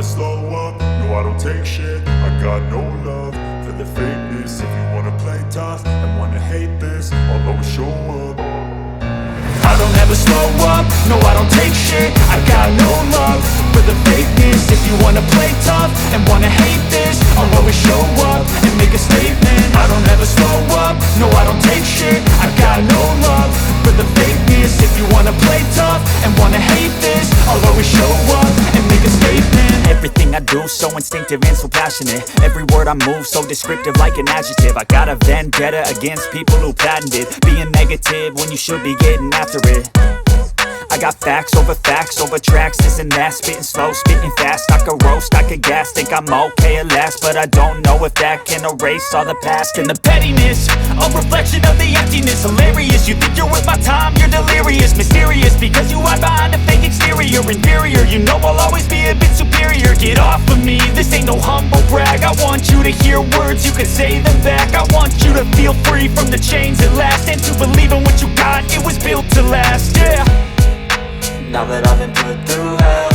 slow up, no I don't take shit. I got no love for the fakeness. If you wanna play tough and wanna hate this, I'll always show up. I don't ever slow up, no I don't take shit. I got no love for the fakeness. If you wanna play tough and wanna hate this, I'll always show up and make a statement. I don't ever slow up, no I don't take shit. I got no love for the fakeness. If you wanna play tough and wanna hate this, I'll always show up and make a statement. Everything I do so instinctive and so passionate. Every word I move so descriptive like an adjective. I got a vendetta against people who patented being negative when you should be getting after it. I got facts over tracks, this and that. Spitting slow, spitting fast. I could roast, I could gas. Think I'm okay at last, but I don't know if that can erase all the past. And the pettiness, a reflection of the emptiness. Hilarious, you think you're worth my time, you're delirious. Mysterious, because you hide behind a fake exterior. Inferior, you know I'll always be a bit superior. Get off of me, this ain't no humble brag. I want you to hear words, you can say them back. I want you to feel free from the chains at last, and to believe in what you got, it was built to last, yeah. Now that I've been put through hell,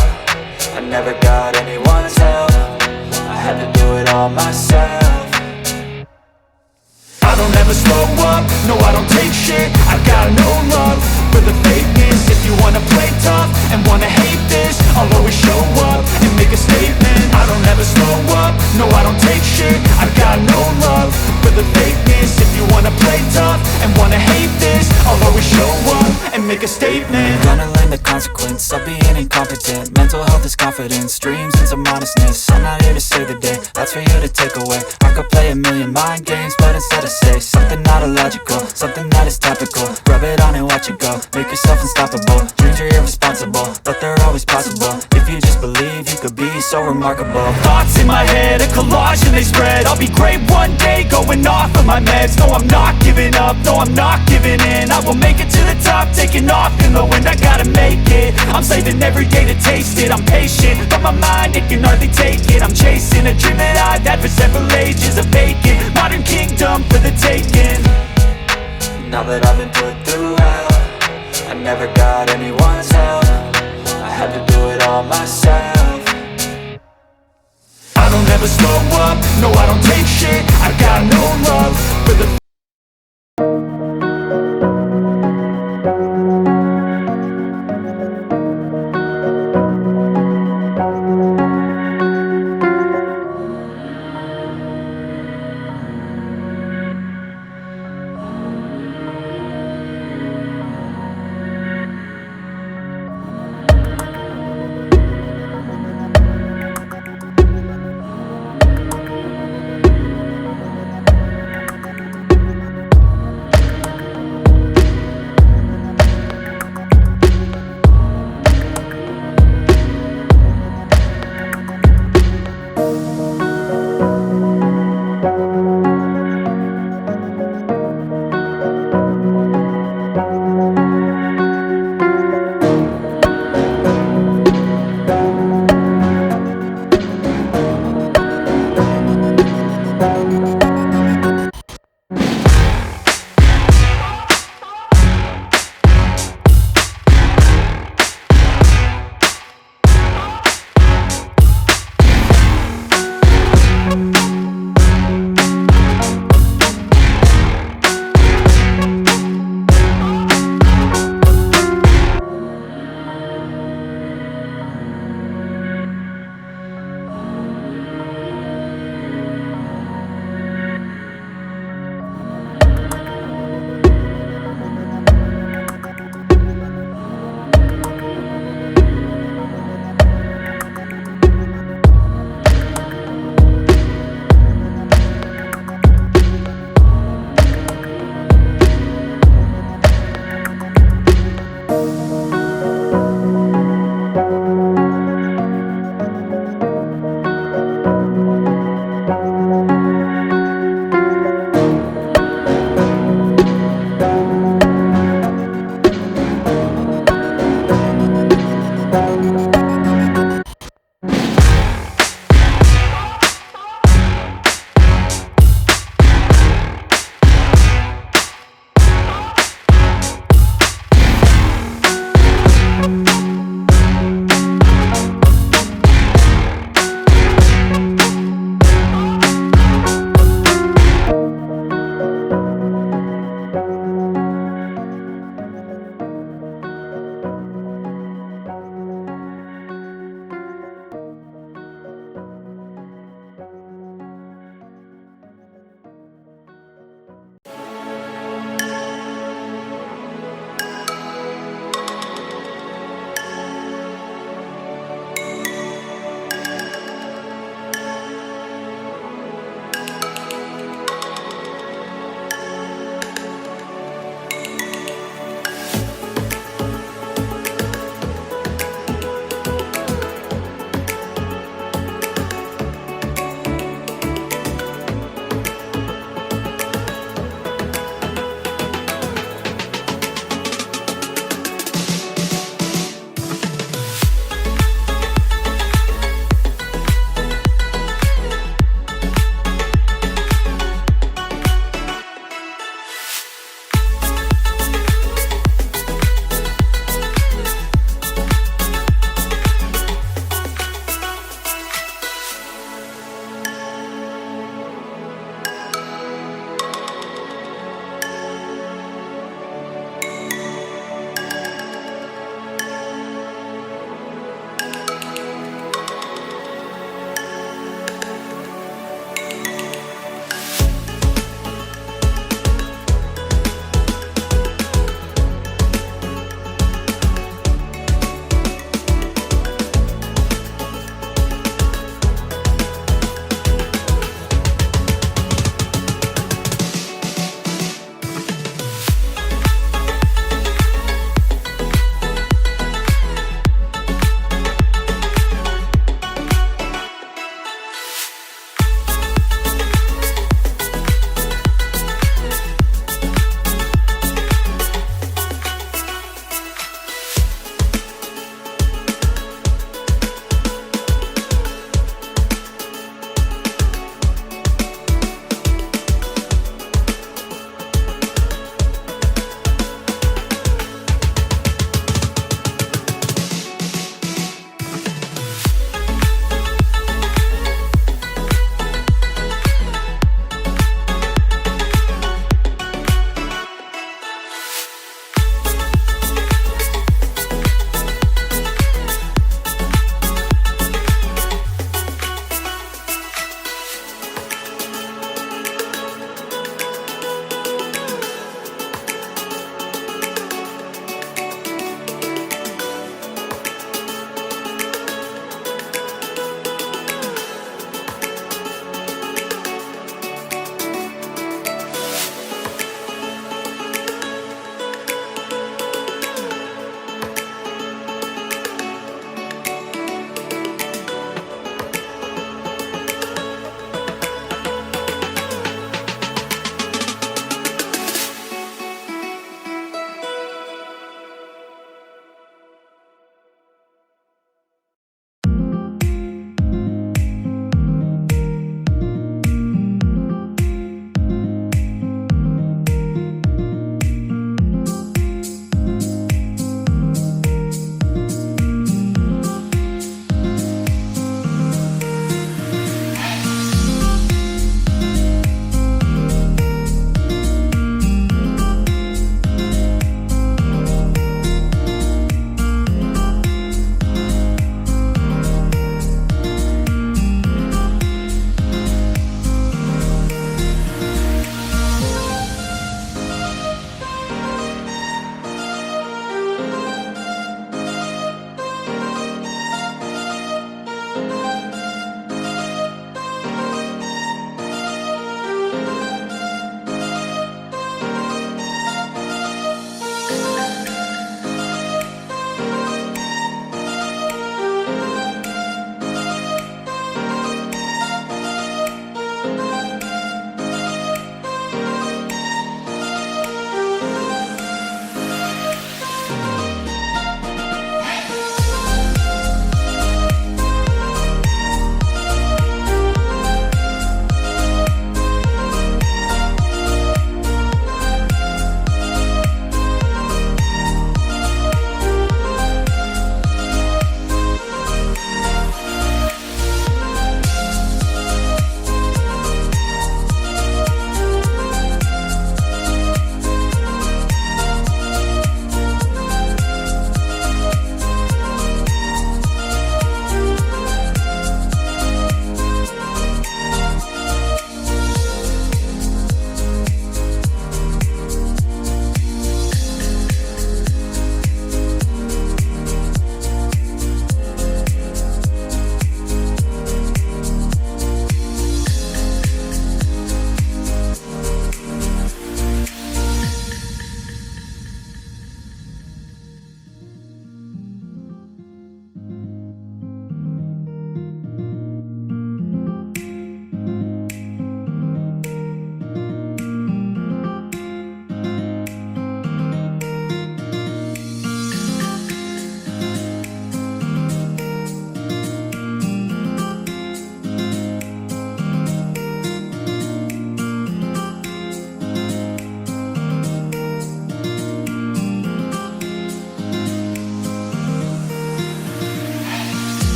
I never got anyone's help. I had to do it all myself. I don't ever slow up, no I don't take shit. I got no love for the fakeness. If you wanna play tough and wanna hate this, I'll always show up and make a statement. I don't ever slow up, no I don't take shit. I got no love for the fakeness. If you wanna play tough and wanna hate this, I'll always show up and make a statement. Gonna learn the consequence of being incompetent. Mental health is confidence, dreams and some honestness. I'm not here to save the day, that's for you to take away. I could play a million mind games, but instead I say something not illogical, something that is topical. Rub it on and watch it go, make yourself unstoppable. Dreams are irresponsible, but they're always possible. If you just believe, you could be so remarkable. Thoughts in my head, a collage and they spread. I'll be great one day, going off of my meds. No I'm not giving up, no I'm not giving in. I will make it to the top, taking off in the wind. I gotta make it, I'm saving every day to taste it. I'm patient, but my mind, it can hardly take it. I'm chasing a dream that I've had for several ages. A vacant, modern kingdom for the taking. Now that I've been put through hell, I never got anyone's help. I had to do it all myself. I don't ever slow up, no I don't take shit. I got no love